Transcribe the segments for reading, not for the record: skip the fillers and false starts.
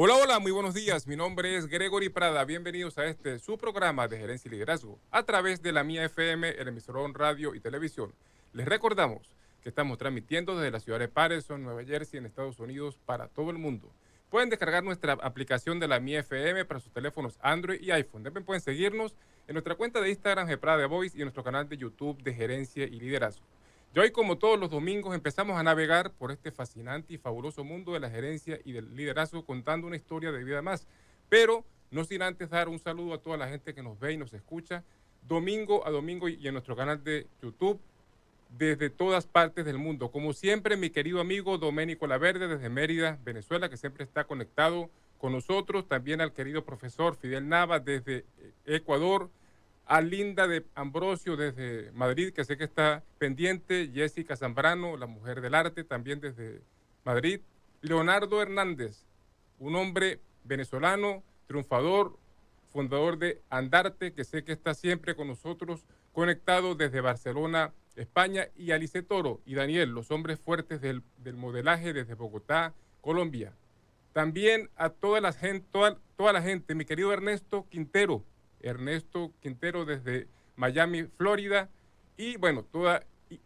Hola, hola, muy buenos días. Mi nombre es Gregory Prada. Bienvenidos a su programa de Gerencia y Liderazgo a través de la Mía FM, el emisor radio y televisión. Les recordamos que estamos transmitiendo desde la ciudad de Patterson, Nueva Jersey, en Estados Unidos, para todo el mundo. Pueden descargar nuestra aplicación de la Mía FM para sus teléfonos Android y iPhone. También pueden seguirnos en nuestra cuenta de Instagram, Geprada Voice, y en nuestro canal de YouTube de Gerencia y Liderazgo. Y hoy, como todos los domingos, empezamos a navegar por este fascinante y fabuloso mundo de la gerencia y del liderazgo, contando una historia de vida más. Pero no sin antes dar un saludo a toda la gente que nos ve y nos escucha domingo a domingo y en nuestro canal de YouTube desde todas partes del mundo. Como siempre, mi querido amigo Doménico Laverde desde Mérida, Venezuela, que siempre está conectado con nosotros. También al querido profesor Fidel Nava desde Ecuador, a Linda de Ambrosio desde Madrid, que sé que está pendiente, Jessica Zambrano, la mujer del arte, también desde Madrid, Leonardo Hernández, un hombre venezolano, triunfador, fundador de Andarte, que sé que está siempre con nosotros, conectado desde Barcelona, España, y Alice Toro y Daniel, los hombres fuertes del modelaje desde Bogotá, Colombia. También a toda la gente, mi querido Ernesto Quintero desde Miami, Florida, y bueno,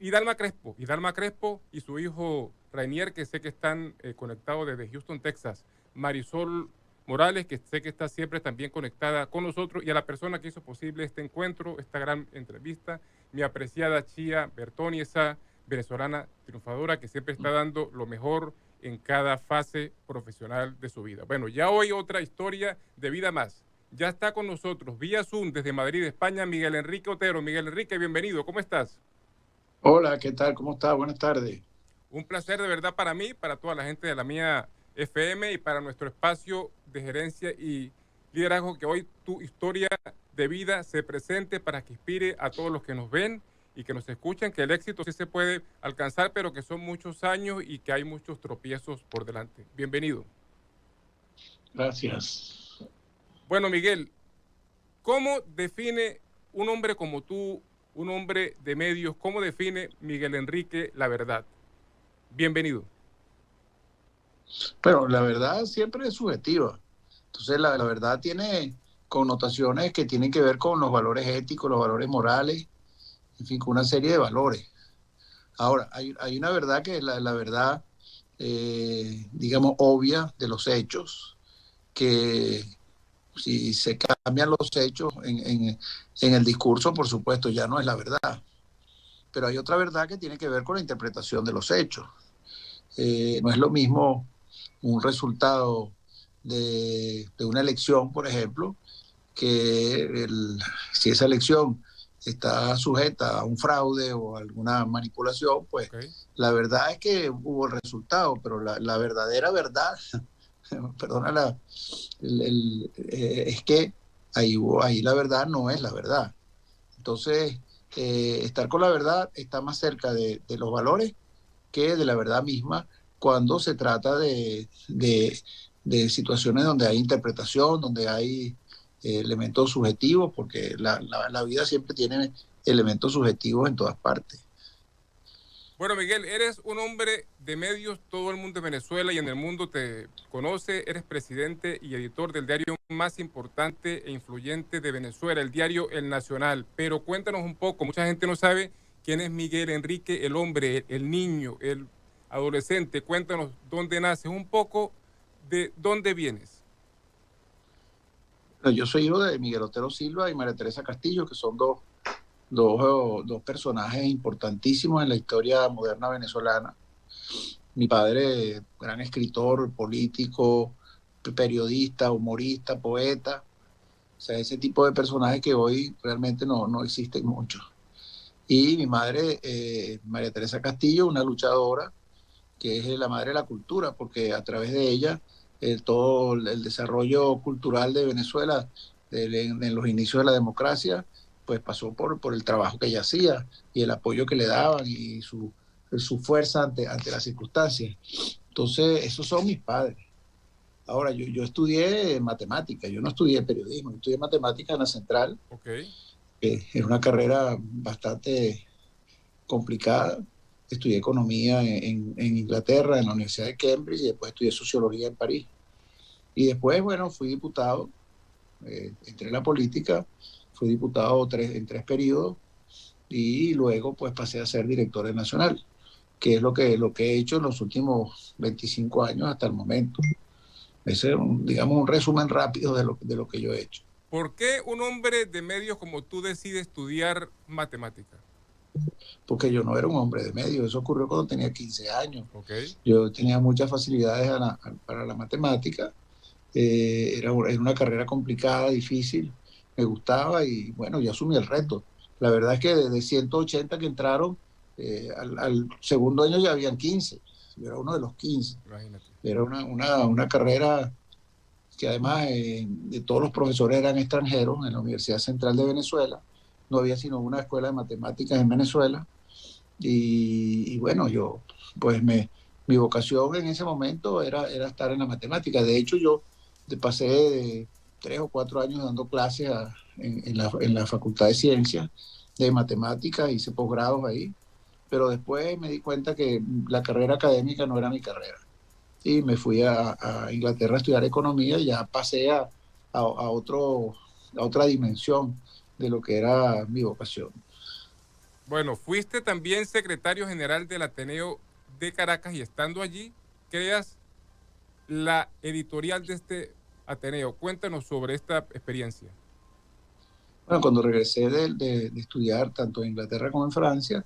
Dalma Crespo y su hijo Rainier, que sé que están conectados desde Houston, Texas, Marisol Morales, que sé que está siempre también conectada con nosotros, y a la persona que hizo posible este encuentro, esta gran entrevista, mi apreciada Chía Bertoni, esa venezolana triunfadora que siempre está dando lo mejor en cada fase profesional de su vida. Bueno, ya hoy otra historia de vida más. Ya está con nosotros, vía Zoom, desde Madrid, España, Miguel Enrique Otero. Miguel Enrique, bienvenido, ¿cómo estás? Hola, ¿qué tal? ¿Cómo está? Buenas tardes. Un placer de verdad para mí, para toda la gente de la Mía FM y para nuestro espacio de gerencia y liderazgo, que hoy tu historia de vida se presente para que inspire a todos los que nos ven y que nos escuchan, que el éxito sí se puede alcanzar, pero que son muchos años y que hay muchos tropiezos por delante. Bienvenido. Gracias. Bueno, Miguel, ¿cómo define un hombre como tú, un hombre de medios, cómo define Miguel Enrique la verdad? Bienvenido. Pero la verdad siempre es subjetiva. Entonces la verdad tiene connotaciones que tienen que ver con los valores éticos, los valores morales, en fin, con una serie de valores. Ahora, hay una verdad que es la verdad, digamos, obvia de los hechos, que si se cambian los hechos en el discurso, por supuesto, ya no es la verdad. Pero hay otra verdad que tiene que ver con la interpretación de los hechos. No es lo mismo un resultado de una elección, por ejemplo, que si esa elección está sujeta a un fraude o alguna manipulación, pues Okay. la verdad es que hubo el resultado, pero la verdadera verdad, perdona, es que ahí la verdad no es la verdad. Entonces, estar con la verdad está más cerca de los valores que de la verdad misma cuando se trata de situaciones donde hay interpretación, donde hay elementos subjetivos, porque la vida siempre tiene elementos subjetivos en todas partes. Bueno, Miguel, eres un hombre de medios, todo el mundo de Venezuela y en el mundo te conoce, eres presidente y editor del diario más importante e influyente de Venezuela, el diario El Nacional. Pero cuéntanos un poco, mucha gente no sabe quién es Miguel Enrique, el hombre, el niño, el adolescente. Cuéntanos dónde naces, un poco de dónde vienes. Yo soy hijo de Miguel Otero Silva y María Teresa Castillo, que son dos personajes importantísimos en la historia moderna venezolana. Mi padre, gran escritor, político, periodista, humorista, poeta. O sea, ese tipo de personajes que hoy realmente no existen muchos. Y mi madre, María Teresa Castillo, una luchadora, que es la madre de la cultura, porque a través de ella todo el desarrollo cultural de Venezuela en los inicios de la democracia, pues pasó por el trabajo que ella hacía y el apoyo que le daban y su fuerza ante las circunstancias. Entonces, esos son mis padres. Ahora, yo estudié matemáticas, yo no estudié periodismo, yo estudié matemáticas en la Central, Ok. que es una carrera bastante complicada. Estudié economía en Inglaterra, en la Universidad de Cambridge, y después estudié sociología en París. Y después, bueno, fui diputado, entré en la política, fui diputado en 3 periodos y luego pues pasé a ser director de Nacional, que es lo que he hecho en los últimos 25 años hasta el momento. Ese es, digamos, un resumen rápido de lo que yo he hecho. ¿Por qué un hombre de medios como tú decide estudiar matemática? Porque yo no era un hombre de medios, eso ocurrió cuando tenía 15 años. Ok. Yo tenía muchas facilidades para la matemática, era una carrera complicada, difícil, me gustaba y bueno, yo asumí el reto. La verdad es que de 180 que entraron, al segundo año ya habían 15, yo era uno de los 15. Imagínate. Era una carrera que además de todos los profesores eran extranjeros en la Universidad Central de Venezuela, no había sino una escuela de matemáticas en Venezuela y bueno, pues mi vocación en ese momento era estar en la matemática. De hecho, yo pasé de 3 o 4 años dando clases en la Facultad de Ciencias de Matemáticas, hice posgrados ahí, pero después me di cuenta que la carrera académica no era mi carrera. Y me fui a Inglaterra a estudiar economía y ya pasé a otra dimensión de lo que era mi vocación. Bueno, fuiste también secretario general del Ateneo de Caracas y estando allí, creas la editorial de este Ateneo. Cuéntanos sobre esta experiencia. Bueno, cuando regresé de estudiar tanto en Inglaterra como en Francia,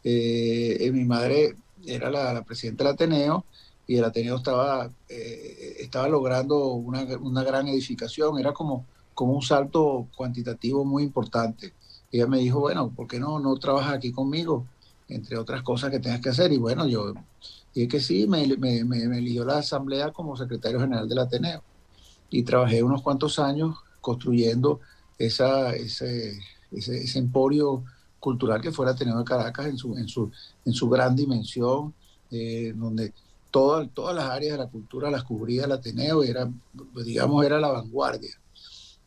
mi madre era la presidenta del Ateneo y el Ateneo estaba logrando una gran edificación, era como un salto cuantitativo muy importante. Ella me dijo, bueno, ¿por qué no trabajas aquí conmigo? Entre otras cosas que tengas que hacer. Y bueno, yo dije que sí, me eligió la asamblea como secretario general del Ateneo y trabajé unos cuantos años construyendo ese emporio cultural que fue el Ateneo de Caracas en su gran dimensión, donde todas las áreas de la cultura las cubría el Ateneo, digamos, era la vanguardia.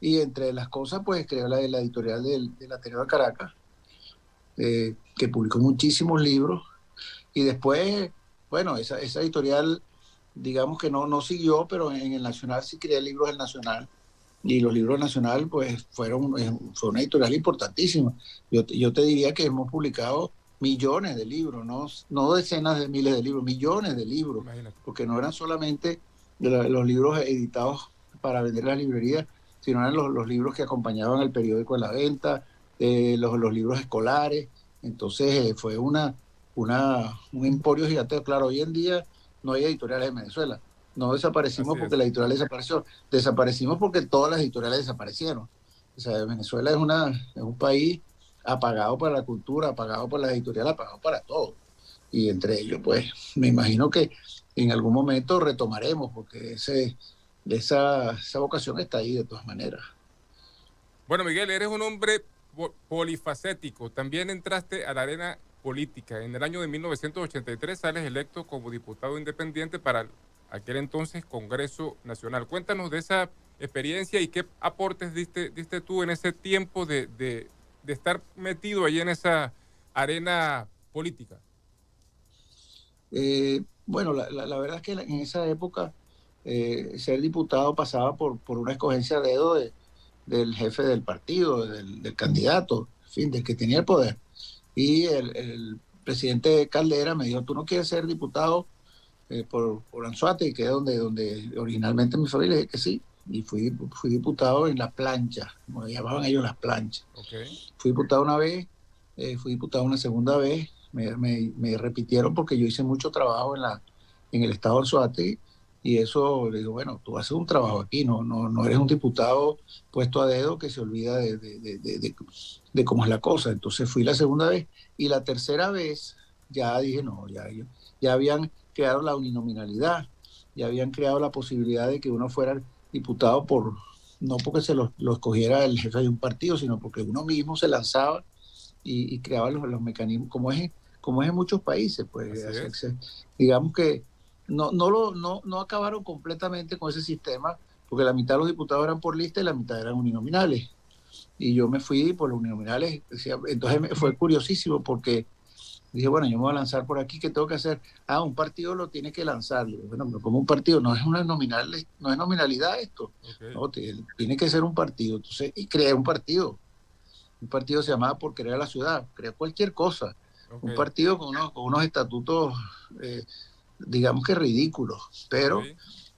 Y entre las cosas, pues creó la editorial del Ateneo de Caracas, que publicó muchísimos libros. Y después, bueno, esa editorial, digamos que no siguió, pero en el Nacional sí creé libros del Nacional. Y los libros del Nacional, pues, fue una editorial importantísima. Yo te diría que hemos publicado millones de libros, no decenas de miles de libros, millones de libros, Imagínate. porque no eran solamente los libros editados para vender en las librerías, sino eran los libros que acompañaban el periódico en la venta, los libros escolares. Entonces fue un emporio gigante. Claro, hoy en día no hay editoriales en Venezuela. No desaparecimos Así porque es. la editorial desapareció, desaparecimos porque todas las editoriales desaparecieron. O sea, Venezuela es un país apagado para la cultura, apagado para la editorial, apagado para todo. Y entre ellos, pues, me imagino que en algún momento retomaremos, porque esa vocación está ahí de todas maneras. Bueno, Miguel, eres un hombre polifacético. También entraste a la arena política. En el año de 1983 sales electo como diputado independiente para aquel entonces Congreso Nacional. Cuéntanos de esa experiencia y qué aportes diste tú en ese tiempo de estar metido ahí en esa arena política. Bueno, la verdad es que en esa época ser diputado pasaba por una escogencia a dedo del jefe del partido, del candidato, en fin, del que tenía el poder. Y el presidente Caldera me dijo, ¿tú no quieres ser diputado por Anzoátegui, que es donde originalmente mi familia? Dije que sí, y fui diputado en las planchas, como le llamaban ellos las planchas. Okay. Fui diputado una vez, fui diputado una segunda vez, me repitieron porque yo hice mucho trabajo en el estado de Anzoátegui, y eso le digo, bueno, tú haces un trabajo aquí, no eres un diputado puesto a dedo que se olvida de cómo es la cosa. Entonces fui la segunda vez, y la tercera vez ya dije, no, ya habían creado la uninominalidad, ya habían creado la posibilidad de que uno fuera diputado no porque lo escogiera el jefe de un partido, sino porque uno mismo se lanzaba y creaba los mecanismos, como es en muchos países, pues digamos que no acabaron completamente con ese sistema, porque la mitad de los diputados eran por lista y la mitad eran uninominales. Y yo me fui por los uninominales. Entonces fue curiosísimo porque Dije, bueno, yo me voy a lanzar por aquí, ¿qué tengo que hacer? Ah, un partido lo tiene que lanzar. Le digo, bueno, pero como un partido, no es una nominal, no es nominalidad esto. Ok, No, tiene que ser un partido. Entonces, y creé un partido. Un partido se llamaba Por Querer a la Ciudad. Creé cualquier cosa. ok, Un partido con unos estatutos, digamos que ridículos. ok. Pero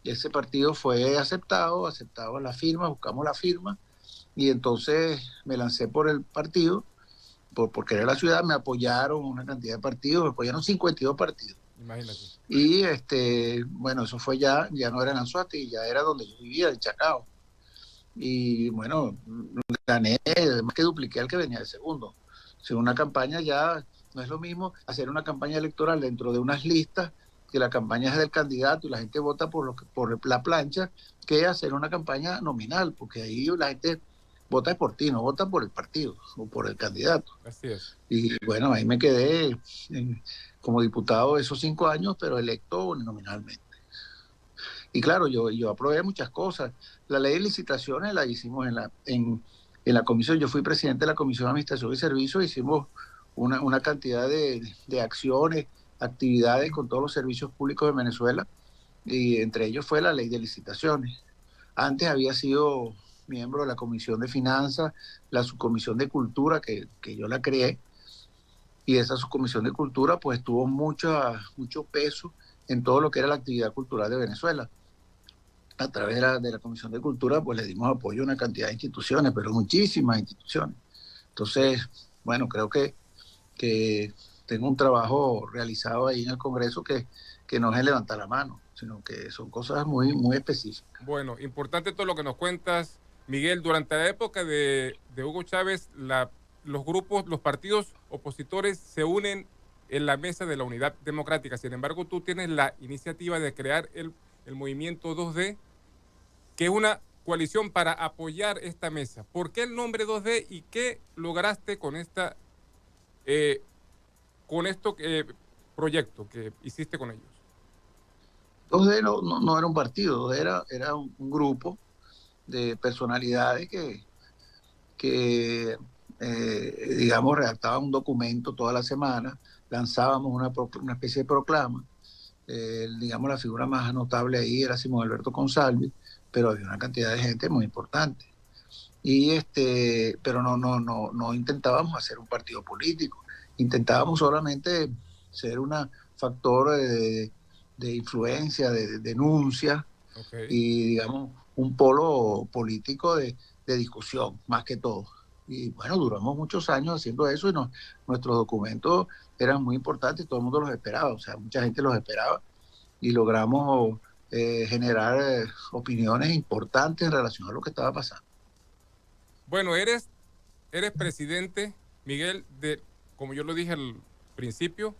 ese partido fue aceptado la firma, buscamos la firma. Y entonces me lancé por el partido por querer la ciudad, me apoyaron una cantidad de partidos, me apoyaron 52 partidos. Imagínate. Y bueno, eso fue ya no era en Anzoátegui, ya era donde yo vivía, en Chacao. Y bueno, gané, más que dupliqué al que venía de segundo. Si una campaña ya no es lo mismo hacer una campaña electoral dentro de unas listas, que la campaña es del candidato y la gente vota por la plancha, que hacer una campaña nominal, porque ahí la gente vota por ti, no vota por el partido o por el candidato. Así es. Y bueno, ahí me quedé como diputado esos 5 años, pero electo nominalmente. Y claro, yo aprobé muchas cosas. La ley de licitaciones la hicimos en la comisión. Yo fui presidente de la Comisión de Administración y Servicios. Hicimos una cantidad de acciones, actividades con todos los servicios públicos de Venezuela. Y entre ellos fue la ley de licitaciones. Antes había sido miembro de la Comisión de Finanzas, la Subcomisión de Cultura, que yo la creé, y esa subcomisión de cultura pues tuvo mucho peso en todo lo que era la actividad cultural de Venezuela. A través de la Comisión de Cultura pues le dimos apoyo a una cantidad de instituciones, pero muchísimas instituciones. Entonces, bueno, creo que tengo un trabajo realizado ahí en el Congreso que no es levantar la mano, sino que son cosas muy específicas. Bueno, importante todo lo que nos cuentas, Miguel. Durante la época de Hugo Chávez, los grupos, los partidos opositores se unen en la mesa de la Unidad Democrática. Sin embargo, tú tienes la iniciativa de crear el movimiento 2D, que es una coalición para apoyar esta mesa. ¿Por qué el nombre 2D y qué lograste con eh, esto proyecto que hiciste con ellos? 2D no era un partido, 2D era un grupo de personalidades digamos, redactaban un documento toda la semana, lanzábamos una especie de proclama. Digamos, la figura más notable ahí era Simón Alberto Consalvi, pero había una cantidad de gente muy importante. Pero no intentábamos hacer un partido político, intentábamos solamente ser un factor de influencia, de denuncia Okay. y, digamos, un polo político de discusión, más que todo. Y bueno, duramos muchos años haciendo eso y nuestros documentos eran muy importantes, todo el mundo los esperaba, o sea, mucha gente los esperaba y logramos generar opiniones importantes en relación a lo que estaba pasando. Bueno, eres presidente, Miguel, como yo lo dije al principio,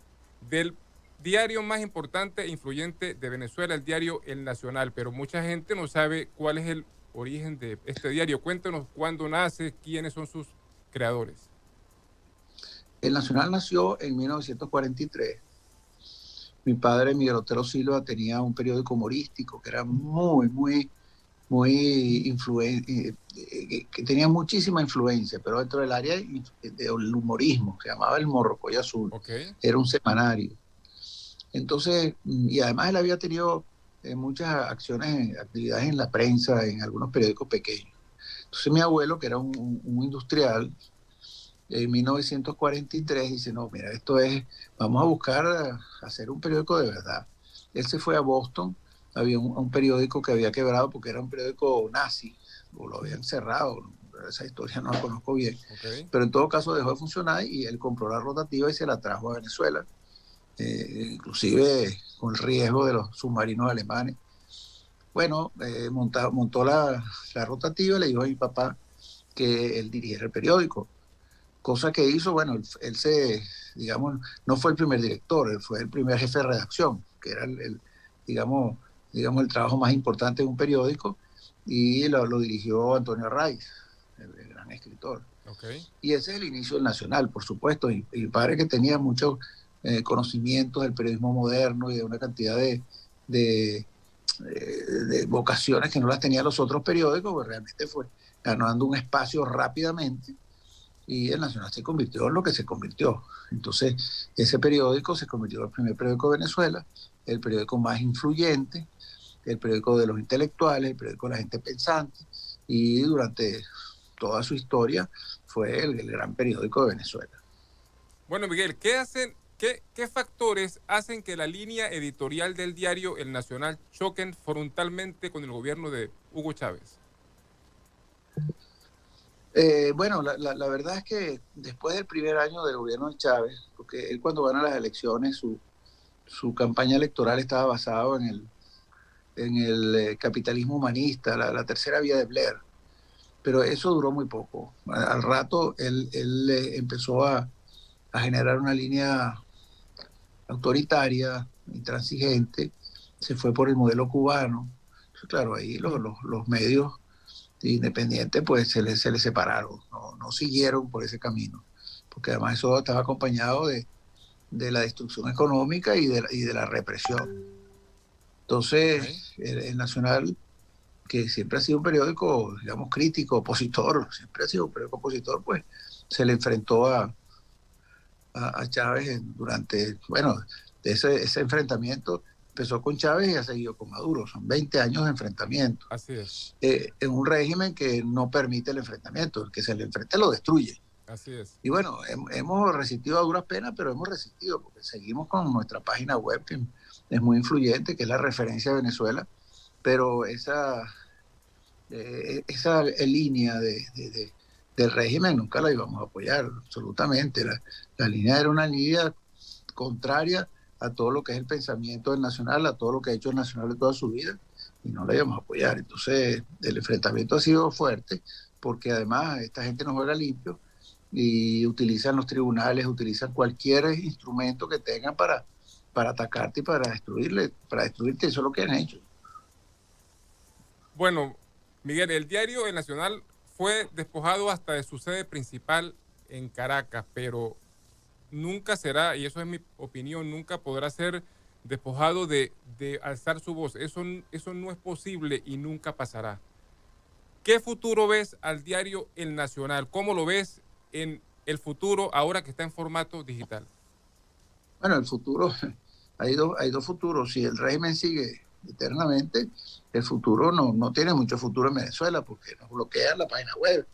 del diario más importante e influyente de Venezuela, el diario El Nacional, pero mucha gente no sabe cuál es el origen de este diario. Cuéntanos cuándo nace, quiénes son sus creadores. El Nacional nació en 1943. Mi padre, Miguel Otero Silva, tenía un periódico humorístico que era muy influente, que tenía muchísima influencia, pero dentro del área del humorismo, se llamaba El Morrocoy Azul. Ok, Era un semanario. Entonces, y además él había tenido muchas acciones, actividades en la prensa, en algunos periódicos pequeños. Entonces mi abuelo, que era un industrial, en 1943 dice, no, mira, vamos a buscar hacer un periódico de verdad. Él se fue a Boston, había un periódico que había quebrado porque era un periódico nazi, o lo habían cerrado, esa historia no la conozco bien, ok. pero en todo caso dejó de funcionar y él compró la rotativa y se la trajo a Venezuela, inclusive con el riesgo de los submarinos alemanes. Bueno, montó la rotativa y le dijo a mi papá que él dirigiera el periódico. Cosa que hizo, bueno, digamos, no fue el primer director, él fue el primer jefe de redacción, que era digamos, el trabajo más importante de un periódico, y lo dirigió Antonio Arraiz, el gran escritor. Okay. Y ese es el inicio del Nacional, por supuesto, y mi padre, que tenía muchos conocimientos del periodismo moderno y de una cantidad de, de vocaciones que no las tenían los otros periódicos, pues realmente fue ganando un espacio rápidamente y el Nacional se convirtió en lo que se convirtió. Entonces, ese periódico se convirtió en el primer periódico de Venezuela, el periódico más influyente, el periódico de los intelectuales, el periódico de la gente pensante, y durante toda su historia fue el gran periódico de Venezuela. Bueno, Miguel, ¿qué factores hacen que la línea editorial del diario El Nacional choquen frontalmente con el gobierno de Hugo Chávez? Bueno, la verdad es que después del primer año del gobierno de Chávez, porque él cuando gana las elecciones, su campaña electoral estaba basada en el capitalismo humanista, la tercera vía de Blair, pero eso duró muy poco. Al rato él empezó a generar una línea autoritaria, intransigente, se fue por el modelo cubano. Entonces, claro, ahí los medios independientes pues se les separaron, no siguieron por ese camino, porque además eso estaba acompañado de la destrucción económica y de la represión. Entonces, Okay. el Nacional, que siempre ha sido un periódico, digamos, crítico, opositor, siempre ha sido un periódico opositor, pues se le enfrentó a Chávez durante, bueno, ese enfrentamiento empezó con Chávez y ha seguido con Maduro. Son 20 años de enfrentamiento. Así es, En un régimen que no permite el enfrentamiento, el que se le enfrente lo destruye. así es. Y bueno, hemos resistido a duras penas, pero hemos resistido porque seguimos con nuestra página web, que es muy influyente, que es la referencia de Venezuela, pero esa línea del régimen nunca la íbamos a apoyar, absolutamente. La línea era una línea contraria a todo lo que es el pensamiento del Nacional, a todo lo que ha hecho el Nacional de toda su vida, y no la íbamos a apoyar. Entonces, el enfrentamiento ha sido fuerte, porque además esta gente no juega limpio y utilizan los tribunales, utilizan cualquier instrumento que tengan para atacarte y para destruirte. Eso es lo que han hecho. Bueno, Miguel, el diario El Nacional fue despojado hasta de su sede principal en Caracas, pero nunca será, y eso es mi opinión, nunca podrá ser despojado de alzar su voz. Eso no es posible y nunca pasará. ¿Qué futuro ves al diario El Nacional? ¿Cómo lo ves en el futuro ahora que está en formato digital? Bueno, el futuro, hay dos futuros. Si el régimen sigue eternamente, el futuro no tiene mucho futuro en Venezuela porque nos bloquean la página web,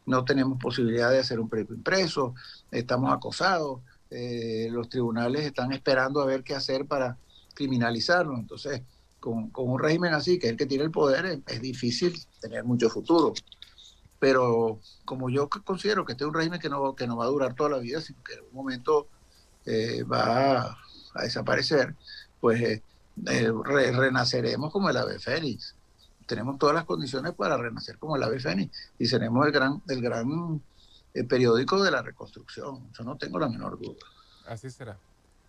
no tenemos posibilidad de hacer un periódico impreso, estamos acosados, los tribunales están esperando a ver qué hacer para criminalizarnos. Entonces, con un régimen así, que es el que tiene el poder, es difícil tener mucho futuro. Pero como yo considero que este es un régimen que no va a durar toda la vida, sino que en algún momento va a desaparecer, pues renaceremos como el ave fénix. Tenemos todas las condiciones para renacer como el ave fénix y seremos el periódico de la reconstrucción. Yo no tengo la menor duda. Así será.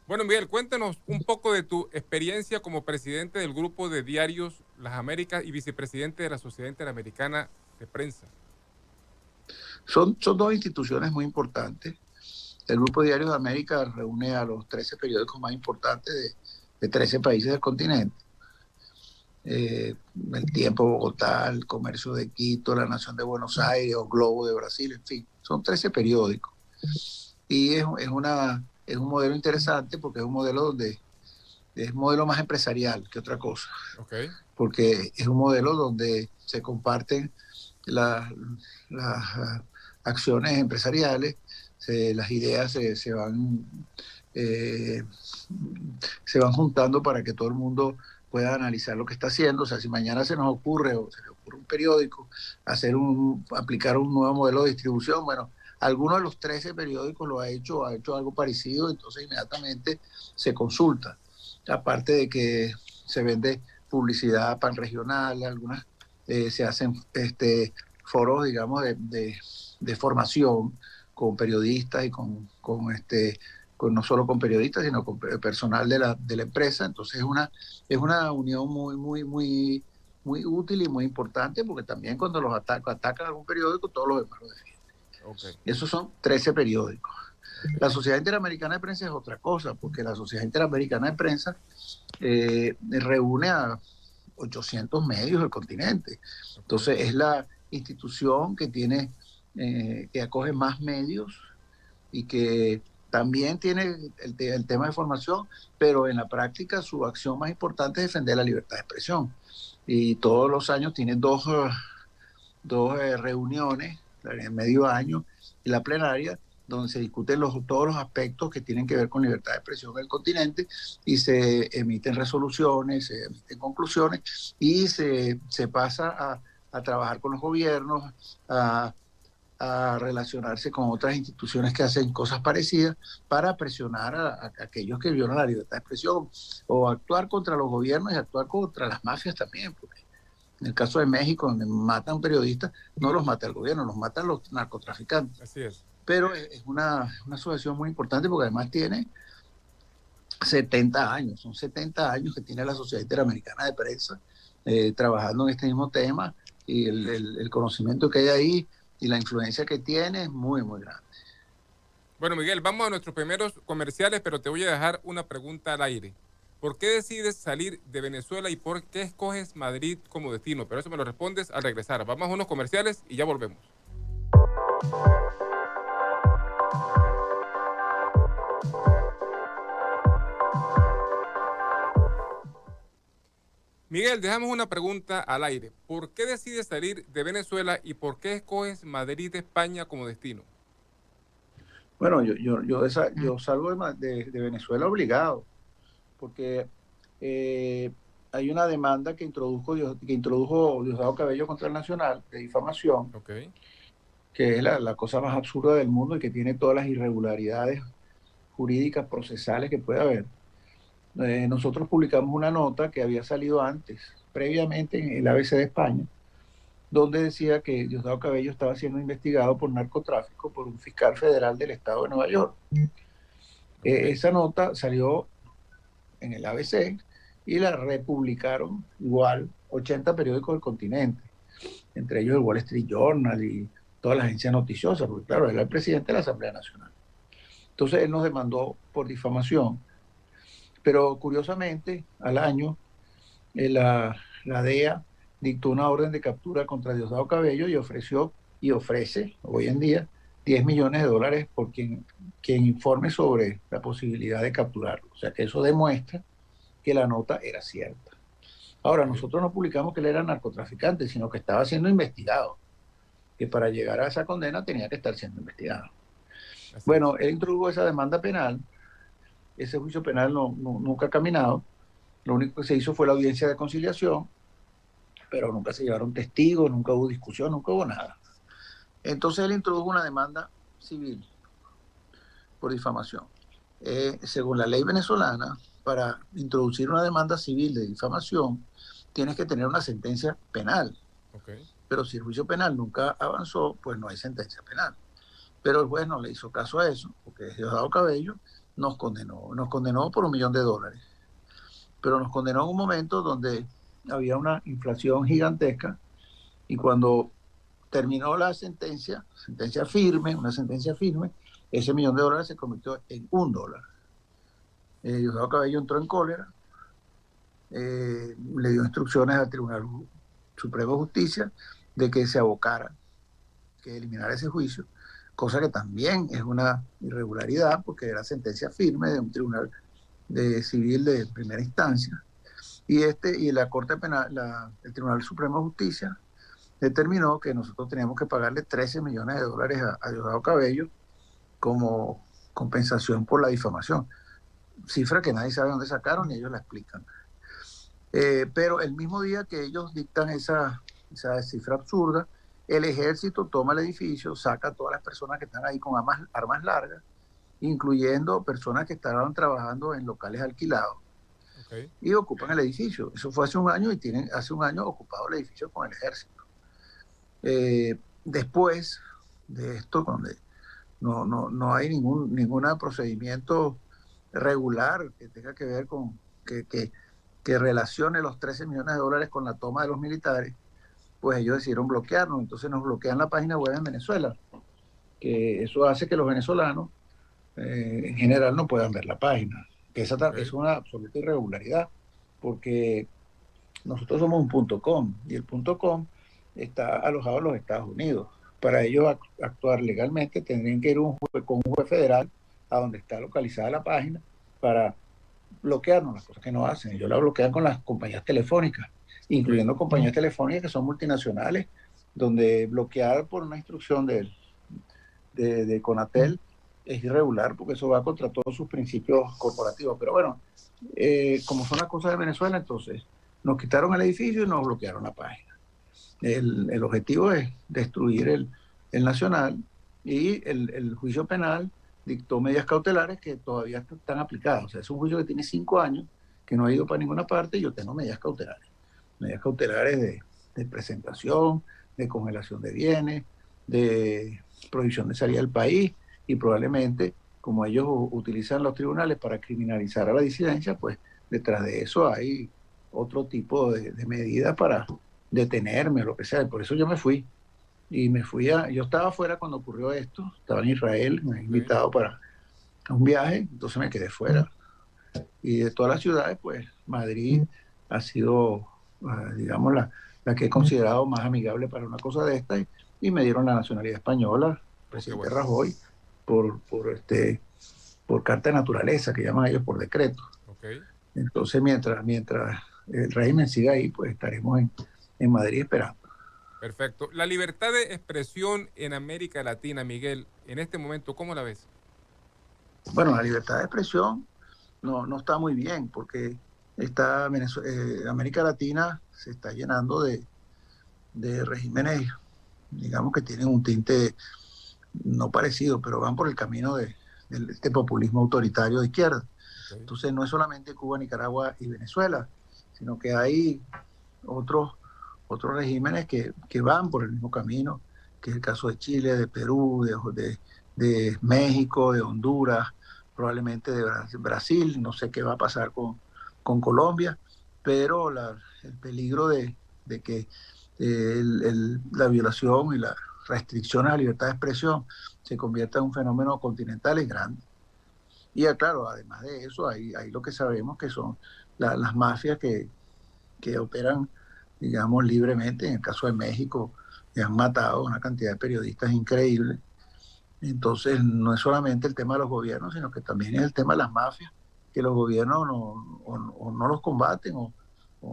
Bueno, Miguel, cuéntanos un poco de tu experiencia como presidente del grupo de diarios Las Américas y vicepresidente de la Sociedad Interamericana de Prensa. Son dos instituciones muy importantes. El Grupo de Diarios de América reúne a los 13 periódicos más importantes de 13 países del continente. El Tiempo de Bogotá, el Comercio de Quito, La Nación de Buenos Aires, o Globo de Brasil, en fin, son 13 periódicos. Y es un modelo interesante porque es un modelo donde es un modelo más empresarial que otra cosa. Okay. Porque es un modelo donde se comparten las acciones empresariales, las ideas eh, se van juntando para que todo el mundo pueda analizar lo que está haciendo. O sea, si mañana se nos ocurre o se le ocurre un periódico aplicar un nuevo modelo de distribución, bueno, alguno de los 13 periódicos ha hecho algo parecido, entonces inmediatamente se consulta. Aparte de que se vende publicidad panregional, algunas se hacen foros, digamos, de formación con periodistas y con no solo con periodistas, sino con personal de la empresa. Entonces es una unión muy útil y muy importante, porque también cuando los atacan algún periódico, todos los demás lo defienden. Okay. Esos son 13 periódicos. Okay. La Sociedad Interamericana de Prensa es otra cosa, porque la Sociedad Interamericana de Prensa reúne a 800 medios del continente. Entonces es la institución que tiene que acoge más medios y que también tiene el tema de formación, pero en la práctica su acción más importante es defender la libertad de expresión. Y todos los años tiene dos reuniones en medio año, en la plenaria, donde se discuten todos los aspectos que tienen que ver con libertad de expresión del continente y se emiten resoluciones, se emiten conclusiones y se pasa a trabajar con los gobiernos, a relacionarse con otras instituciones que hacen cosas parecidas para presionar a aquellos que violan la libertad de expresión o actuar contra los gobiernos y actuar contra las mafias también, porque en el caso de México, donde matan periodistas, no los mata el gobierno, los matan los narcotraficantes. Así es. Pero es una asociación muy importante porque además tiene 70 años, son 70 años que tiene la Sociedad Interamericana de Prensa trabajando en este mismo tema y el conocimiento que hay ahí y la influencia que tiene es muy, muy grande. Bueno, Miguel, vamos a nuestros primeros comerciales, pero te voy a dejar una pregunta al aire. ¿Por qué decides salir de Venezuela y por qué escoges Madrid como destino? Pero eso me lo respondes al regresar. Vamos a unos comerciales y ya volvemos. Miguel, dejamos una pregunta al aire. ¿Por qué decides salir de Venezuela y por qué escoges Madrid, España como destino? Bueno, yo salgo de Venezuela obligado, porque hay una demanda que introdujo Diosdado Cabello contra el Nacional de difamación, Okay. que es la cosa más absurda del mundo y que tiene todas las irregularidades jurídicas, procesales que puede haber. Nosotros publicamos una nota que había salido antes, previamente en el ABC de España, donde decía que Diosdado Cabello estaba siendo investigado por narcotráfico por un fiscal federal del estado de Nueva York. Esa nota salió en el ABC y la republicaron igual 80 periódicos del continente, entre ellos el Wall Street Journal y todas las agencias noticiosas, porque claro, él era el presidente de la Asamblea Nacional. Entonces él nos demandó por difamación, pero curiosamente al año la DEA dictó una orden de captura contra Diosdado Cabello y ofrece hoy en día $10 millones por quien informe sobre la posibilidad de capturarlo. O sea que eso demuestra que la nota era cierta. Ahora, nosotros no publicamos que él era narcotraficante, sino que estaba siendo investigado, que para llegar a esa condena tenía que estar siendo investigado. Bueno, él introdujo esa demanda penal, ese juicio penal nunca ha caminado, lo único que se hizo fue la audiencia de conciliación, pero nunca se llevaron testigos, nunca hubo discusión, nunca hubo nada. Entonces él introdujo una demanda civil por difamación. Según la ley venezolana, para introducir una demanda civil de difamación, tienes que tener una sentencia penal. Okay. Pero si el juicio penal nunca avanzó, pues no hay sentencia penal. Pero el juez no le hizo caso a eso, porque Diosdado Cabello nos condenó por $1 millón. Pero nos condenó en un momento donde había una inflación gigantesca y cuando terminó la sentencia firme, ese $1 millón se convirtió en $1. Diosdado Cabello entró en cólera, le dio instrucciones al Tribunal Supremo de Justicia de que se abocara, que eliminara ese juicio, cosa que también es una irregularidad porque era sentencia firme de un tribunal civil de primera instancia. Y la Corte Penal, el Tribunal Supremo de Justicia determinó que nosotros teníamos que pagarle $13 millones a Diosdado Cabello como compensación por la difamación. Cifra que nadie sabe dónde sacaron y ellos la explican. Pero el mismo día que ellos dictan esa cifra absurda, el ejército toma el edificio, saca a todas las personas que están ahí con armas largas, incluyendo personas que estaban trabajando en locales alquilados. Okay. Y ocupan el edificio. Eso fue hace un año y tienen hace un año ocupado el edificio con el ejército. Después de esto, donde no hay ningún procedimiento regular que tenga que ver con que relacione los $13 millones con la toma de los militares, pues ellos decidieron bloquearnos. Entonces nos bloquean la página web en Venezuela, que eso hace que los venezolanos en general no puedan ver la página. Esa es una absoluta irregularidad, porque nosotros somos un .com y el .com está alojado en los Estados Unidos, para ellos actuar legalmente tendrían que ir con un juez federal a donde está localizada la página para bloquearnos las cosas que no hacen. Ellos la bloquean con las compañías telefónicas, incluyendo compañías telefónicas que son multinacionales, donde bloquear por una instrucción de Conatel es irregular porque eso va contra todos sus principios corporativos. Pero bueno, como son las cosas de Venezuela, entonces nos quitaron el edificio y nos bloquearon la página. El objetivo es destruir el Nacional y el juicio penal dictó medidas cautelares que todavía están aplicadas. O sea, es un juicio que tiene 5 años, que no ha ido para ninguna parte y yo tengo medidas cautelares. Medidas cautelares de presentación, de congelación de bienes, de prohibición de salida del país y probablemente, como ellos utilizan los tribunales para criminalizar a la disidencia, pues detrás de eso hay otro tipo de medidas para detenerme o lo que sea. Por eso yo me fui. Y yo estaba afuera cuando ocurrió esto, estaba en Israel, me he invitado para un viaje, entonces me quedé fuera. Y de todas las ciudades, pues Madrid ha sido, digamos, la que he considerado más amigable para una cosa de esta y me dieron la nacionalidad española, presidente Rajoy, por carta de naturaleza, que llaman ellos por decreto. Entonces, mientras el régimen siga ahí, pues estaremos en Madrid esperando. Perfecto. La libertad de expresión en América Latina, Miguel, en este momento, ¿cómo la ves? Bueno, la libertad de expresión no está muy bien porque América Latina se está llenando de regímenes, digamos, que tienen un tinte no parecido, pero van por el camino de este populismo autoritario de izquierda. Entonces no es solamente Cuba, Nicaragua y Venezuela, sino que hay otros regímenes que van por el mismo camino, que es el caso de Chile, de Perú, de México, de Honduras, probablemente de Brasil. No sé qué va a pasar con Colombia, pero el peligro de que la violación y las restricciones a la libertad de expresión se convierta en un fenómeno continental es grande. Y claro, además de eso, hay lo que sabemos que son las mafias que operan, digamos, libremente. En el caso de México, han matado una cantidad de periodistas increíble. Entonces, no es solamente el tema de los gobiernos, sino que también es el tema de las mafias, que los gobiernos no los combaten o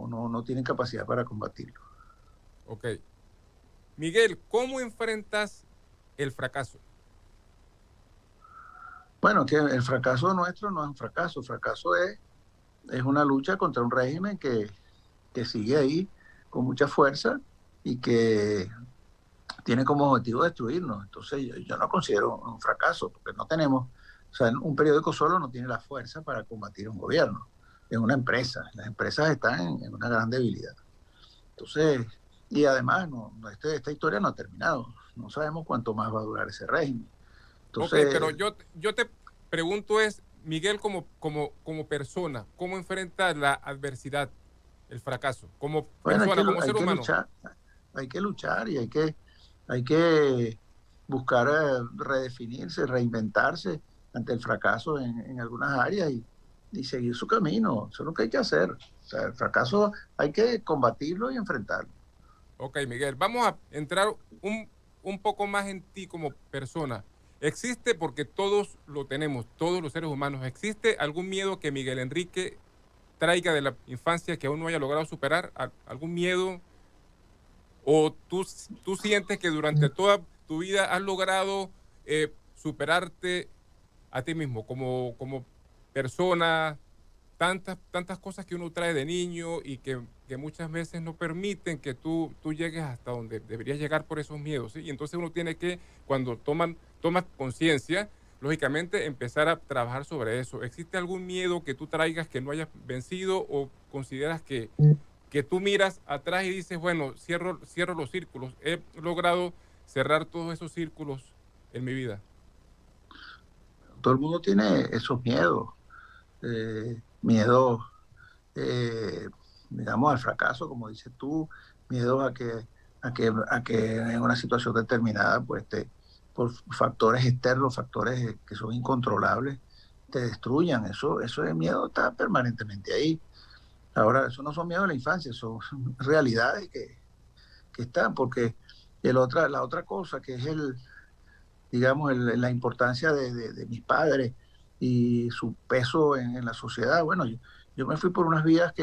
no tienen capacidad para combatirlo. Ok. Miguel, ¿cómo enfrentas el fracaso? Bueno, que el fracaso nuestro no es un fracaso. El fracaso es una lucha contra un régimen que sigue ahí con mucha fuerza y que tiene como objetivo destruirnos. Entonces yo no considero un fracaso, porque no tenemos, o sea, un periódico solo no tiene la fuerza para combatir un gobierno, es una empresa. Las empresas están en una gran debilidad. Entonces, y además esta historia no ha terminado, no sabemos cuánto más va a durar ese régimen. Entonces, pero yo te pregunto Miguel, como persona, ¿cómo enfrentas la adversidad, el fracaso? Como persona, como ser humano. Hay que luchar y hay que buscar redefinirse, reinventarse ante el fracaso en algunas áreas y seguir su camino. Eso es lo que hay que hacer. O sea, el fracaso hay que combatirlo y enfrentarlo. Ok, Miguel, vamos a entrar un poco más en ti como persona. ¿Existe, porque todos lo tenemos, todos los seres humanos, existe algún miedo que Miguel Enrique traiga de la infancia que aún no haya logrado superar? ¿Algún miedo? ¿O tú sientes que durante toda tu vida has logrado superarte a ti mismo como persona? Tantas cosas que uno trae de niño y que muchas veces no permiten que tú llegues hasta donde deberías llegar por esos miedos, ¿sí? Y entonces uno tiene que, cuando tomas conciencia, lógicamente empezar a trabajar sobre eso. ¿Existe algún miedo que tú traigas que no hayas vencido o consideras que tú miras atrás y dices, bueno, cierro los círculos, he logrado cerrar todos esos círculos en mi vida? Todo el mundo tiene esos miedos. Miedo, digamos, al fracaso, como dices tú, miedo a que en una situación determinada, pues por factores externos, factores que son incontrolables, te destruyan. Ese miedo está permanentemente ahí. Ahora, eso no son miedos de la infancia, son realidades que están, porque La otra cosa que es digamos, la importancia de mis padres y su peso en la sociedad. Bueno, yo me fui por unas vías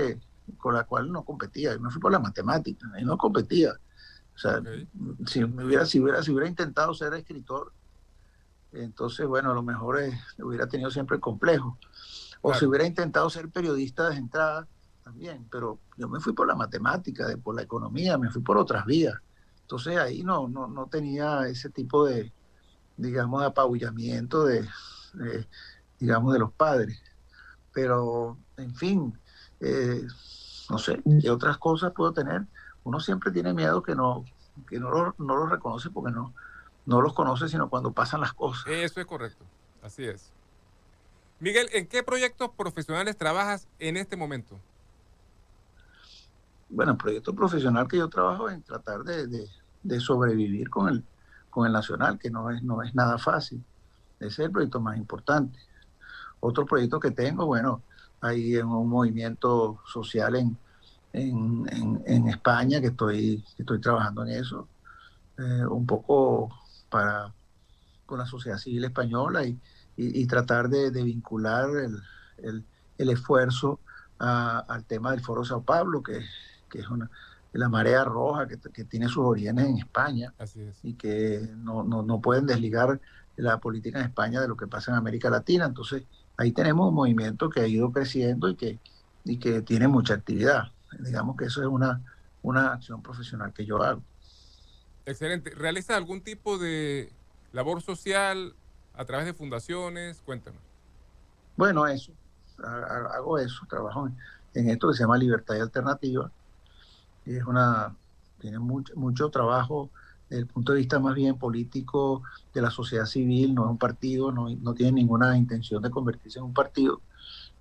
con las cuales no competía, yo me fui por la matemática y no competía. O sea, Ok, si hubiera intentado ser escritor, entonces, bueno, a lo mejor hubiera tenido siempre el complejo. O si claro. hubiera intentado ser periodista de entrada, también, pero yo me fui por la matemática, por la economía, me fui por otras vías. Entonces ahí no tenía ese tipo digamos, de apabullamiento digamos, de los padres. Pero, en fin, eh, no sé, ¿qué otras cosas puedo tener? Uno siempre tiene miedo no lo reconoce porque no los conoce, sino cuando pasan las cosas. Eso es correcto. Así es. Miguel, ¿en qué proyectos profesionales trabajas en este momento? Bueno, el proyecto profesional que yo trabajo en tratar de sobrevivir con el Nacional, que no es nada fácil. Ese es el proyecto más importante. Otro proyecto que tengo, bueno, hay en un movimiento social en España que estoy trabajando en eso, un poco para, con la sociedad civil española y tratar de vincular el, el esfuerzo al tema del Foro Sao Paulo, que es la marea roja que tiene sus orígenes en España Así es. y que no pueden desligar la política en España de lo que pasa en América Latina. Entonces, ahí tenemos un movimiento que ha ido creciendo y que tiene mucha actividad. Digamos que eso es una acción profesional que yo hago. Excelente. ¿Realizas algún tipo de labor social a través de fundaciones? Cuéntanos. Bueno, hago eso, trabajo en esto que se llama Libertad y Alternativa, y tiene mucho trabajo desde el punto de vista más bien político de la sociedad civil, no es un partido, no tiene ninguna intención de convertirse en un partido,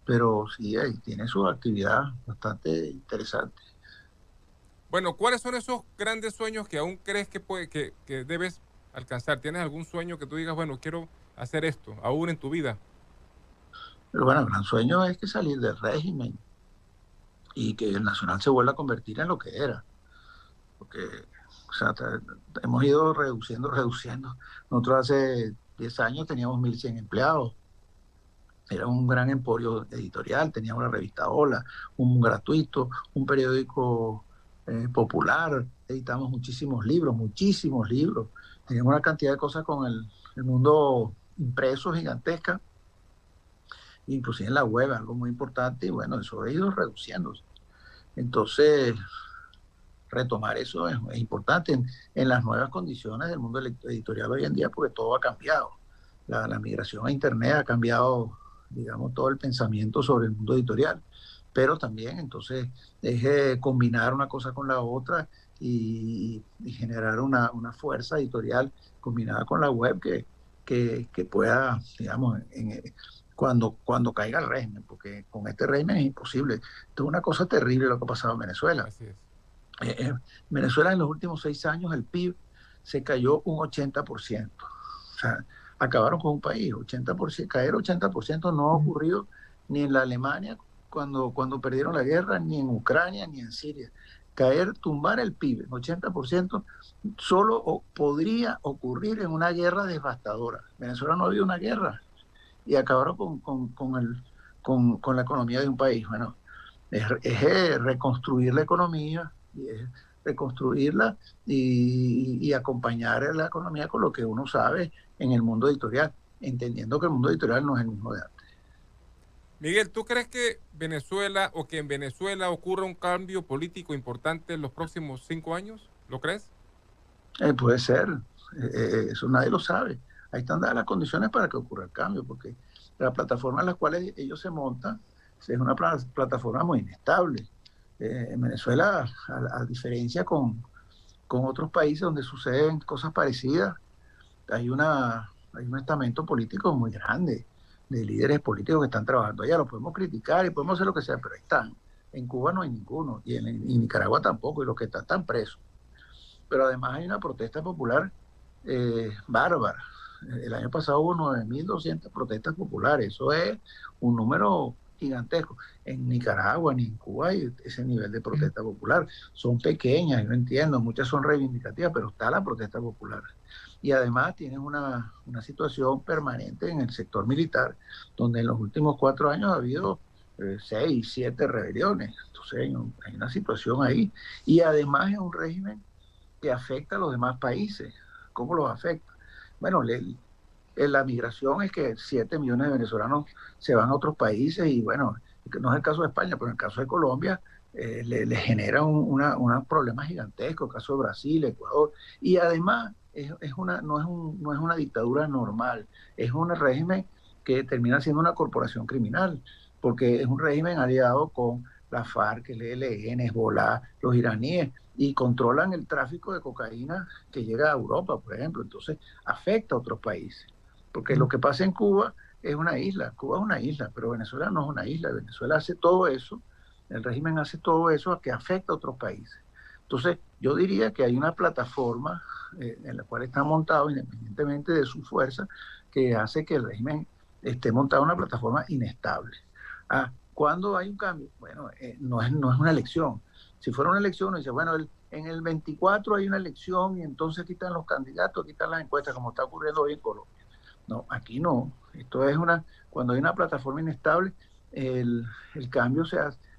pero sí, ahí tiene su actividad bastante interesante. Bueno, ¿cuáles son esos grandes sueños que aún crees que debes alcanzar? ¿Tienes algún sueño que tú digas, bueno, quiero hacer esto, aún en tu vida? Pero bueno, el gran sueño es que salir del régimen y que el Nacional se vuelva a convertir en lo que era, porque o sea, hemos ido reduciendo. Nosotros hace 10 años teníamos 1.100 empleados, era un gran emporio editorial, teníamos la revista Hola, un gratuito, un periódico popular, editamos muchísimos libros, teníamos una cantidad de cosas con el mundo impreso gigantesca, inclusive en la web, algo muy importante, y bueno, eso ha ido reduciéndose. Entonces, retomar eso es importante en las nuevas condiciones del mundo editorial hoy en día, porque todo ha cambiado. La migración a Internet ha cambiado, digamos, todo el pensamiento sobre el mundo editorial, pero también entonces es combinar una cosa con la otra y generar una fuerza editorial combinada con la web que pueda, digamos, cuando caiga el régimen, porque con este régimen es imposible. Esto es una cosa terrible lo que ha pasado en Venezuela. Así es. Venezuela en los últimos 6 años el PIB se cayó un 80%. O sea, acabaron con un país. 80%, caer 80% no ha ocurrido ni en la Alemania cuando perdieron la guerra, ni en Ucrania, ni en Siria. Tumbar el PIB en 80% solo podría ocurrir en una guerra devastadora. Venezuela no ha habido una guerra y acabaron con la economía de un país. Bueno, es reconstruir la economía, y es reconstruirla y acompañar a la economía con lo que uno sabe en el mundo editorial, entendiendo que el mundo editorial no es el mismo de antes. Miguel, ¿tú crees que Venezuela o que en Venezuela ocurra un cambio político importante en los próximos 5 años? ¿Lo crees? Puede ser, eso nadie lo sabe. Ahí están dadas las condiciones para que ocurra el cambio, porque la plataforma en la cual ellos se montan es una plataforma muy inestable. En Venezuela, a diferencia con otros países donde suceden cosas parecidas, hay un estamento político muy grande de líderes políticos que están trabajando allá. Lo podemos criticar y podemos hacer lo que sea, pero ahí están. En Cuba no hay ninguno y en Nicaragua tampoco, y los que están presos. Pero además hay una protesta popular bárbara. El año pasado hubo 9.200 protestas populares. Eso es un número gigantescos. En Nicaragua ni en Cuba hay ese nivel de protesta popular. Son pequeñas, yo entiendo, muchas son reivindicativas, pero está la protesta popular. Y además tienes una situación permanente en el sector militar, donde en los últimos 4 años ha habido 6, 7 rebeliones. Entonces hay una situación ahí. Y además es un régimen que afecta a los demás países. ¿Cómo los afecta? Bueno, la migración es que 7 millones de venezolanos se van a otros países y bueno, no es el caso de España, pero en el caso de Colombia le genera unos problemas gigantescos, el caso de Brasil, Ecuador, y además no es una dictadura normal, es un régimen que termina siendo una corporación criminal, porque es un régimen aliado con la FARC, el ELN, Hezbollah, los iraníes, y controlan el tráfico de cocaína que llega a Europa, por ejemplo. Entonces afecta a otros países. Porque lo que pasa en Cuba es una isla. Cuba es una isla, pero Venezuela no es una isla. Venezuela hace todo eso, el régimen hace todo eso que afecta a otros países. Entonces, yo diría que hay una plataforma en la cual está montado, independientemente de su fuerza, que hace que el régimen esté montado en una plataforma inestable. ¿Cuándo hay un cambio? Bueno, no es una elección. Si fuera una elección, uno dice, bueno, en el 24 hay una elección y entonces quitan los candidatos, quitan las encuestas, como está ocurriendo hoy en Colombia. No, aquí no. Esto es cuando hay una plataforma inestable, el cambio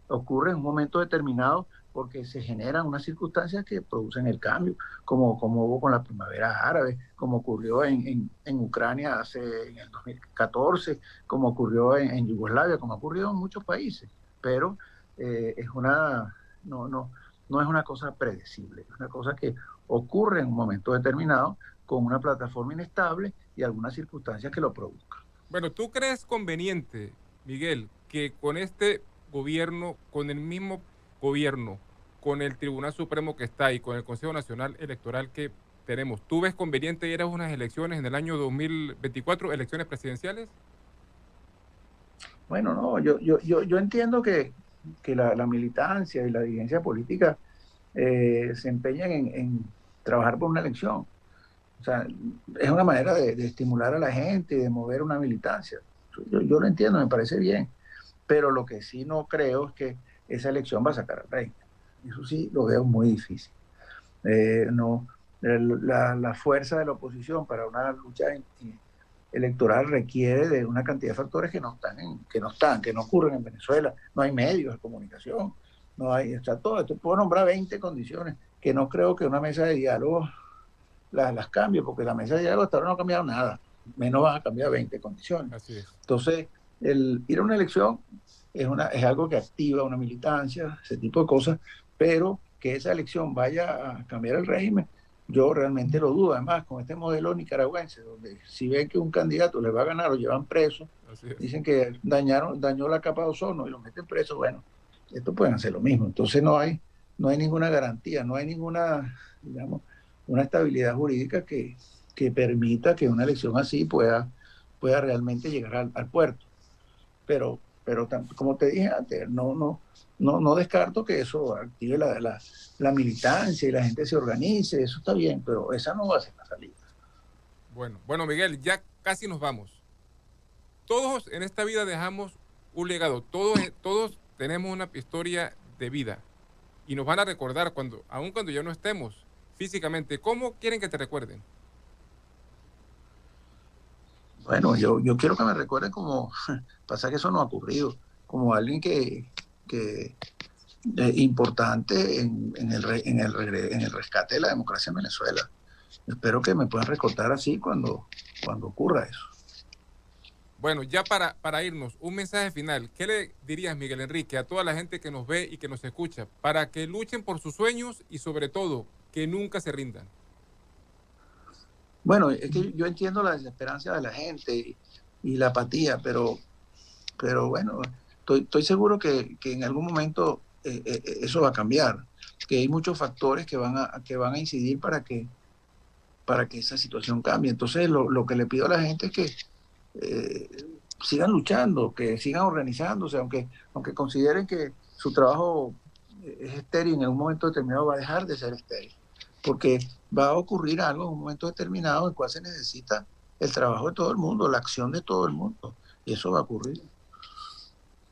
ocurre en un momento determinado porque se generan unas circunstancias que producen el cambio, como hubo con la primavera árabe, como ocurrió en Ucrania en el 2014, como ocurrió en Yugoslavia, como ha ocurrido en muchos países. Pero no es una cosa predecible, es una cosa que ocurre en un momento determinado con una plataforma inestable y algunas circunstancias que lo produzcan. Bueno, ¿tú crees conveniente, Miguel, que con este gobierno, con el mismo gobierno, con el Tribunal Supremo que está ahí, con el Consejo Nacional Electoral que tenemos, ¿tú ves conveniente ir a unas elecciones en el año 2024, elecciones presidenciales? Bueno, no, yo entiendo que la militancia y la dirigencia política se empeñan en trabajar por una elección. O sea, es una manera de estimular a la gente y de mover una militancia. Yo lo entiendo, me parece bien, pero lo que sí no creo es que esa elección va a sacar al rey. Eso sí lo veo muy difícil. No, la fuerza de la oposición para una lucha electoral requiere de una cantidad de factores que no ocurren en Venezuela. No hay medios de comunicación, no hay, está todo. Esto puedo nombrar 20 condiciones que no creo que una mesa de diálogo las cambie, porque la mesa de diálogo hasta ahora no ha cambiado nada, menos van a cambiar 20 condiciones. Así es. Entonces, el ir a una elección es algo que activa una militancia, ese tipo de cosas, pero que esa elección vaya a cambiar el régimen, yo realmente lo dudo. Además, con este modelo nicaragüense, donde si ven que un candidato les va a ganar, lo llevan preso, dicen que dañó la capa de ozono y lo meten preso, bueno, esto pueden hacer lo mismo. Entonces no hay ninguna garantía, no hay ninguna, digamos, una estabilidad jurídica que permita que una elección así pueda realmente llegar al puerto. Pero como te dije antes, no descarto que eso active la militancia y la gente se organice, eso está bien, pero esa no va a ser la salida. Bueno, Miguel, ya casi nos vamos. Todos en esta vida dejamos un legado, todos tenemos una historia de vida y nos van a recordar aun cuando ya no estemos físicamente. ¿Cómo quieren que te recuerden? Bueno, yo quiero que me recuerden como, pasa que eso no ha ocurrido, como alguien que importante en el rescate de la democracia en Venezuela. Espero que me puedan recordar así cuando ocurra eso. Bueno, ya para irnos, un mensaje final. ¿Qué le dirías, Miguel Enrique, a toda la gente que nos ve y que nos escucha para que luchen por sus sueños y sobre todo que nunca se rindan? Bueno, es que yo entiendo la desesperanza de la gente y la apatía, pero bueno, estoy seguro que en algún momento eso va a cambiar, que hay muchos factores que van a incidir para que esa situación cambie. Entonces, lo que le pido a la gente es que sigan luchando, que sigan organizándose, aunque consideren que su trabajo es estéril, en algún momento determinado va a dejar de ser estéril, porque va a ocurrir algo en un momento determinado en el cual se necesita el trabajo de todo el mundo, la acción de todo el mundo, y eso va a ocurrir.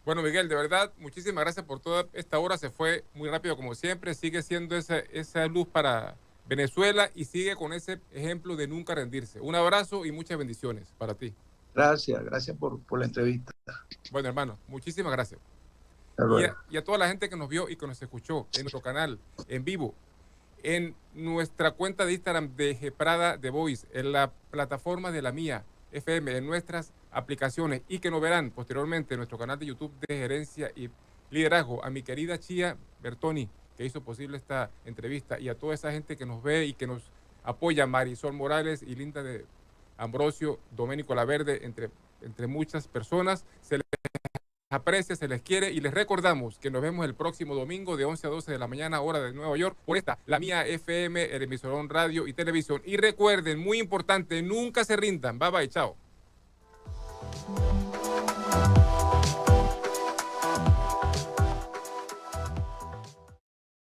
Bueno, Miguel, de verdad, muchísimas gracias por toda esta hora. Se fue muy rápido como siempre. Sigue siendo esa luz para Venezuela y sigue con ese ejemplo de nunca rendirse. Un abrazo y muchas bendiciones para ti. Gracias por la entrevista. Bueno, hermano, muchísimas gracias. Hasta luego. Y a toda la gente que nos vio y que nos escuchó en nuestro canal, en vivo, en nuestra cuenta de Instagram de Geprada de Voice, en la plataforma de la mía FM, en nuestras aplicaciones y que nos verán posteriormente en nuestro canal de YouTube de Gerencia y Liderazgo, a mi querida Chía Bertoni, que hizo posible esta entrevista, y a toda esa gente que nos ve y que nos apoya, Marisol Morales y Linda de Ambrosio, Doménico Laverde, entre muchas personas. Se les aprecia, se les quiere y les recordamos que nos vemos el próximo domingo de 11 a 12 de la mañana, hora de Nueva York, por esta, la mía FM, el emisorón radio y televisión. Y recuerden, muy importante, nunca se rindan. Bye bye, chao.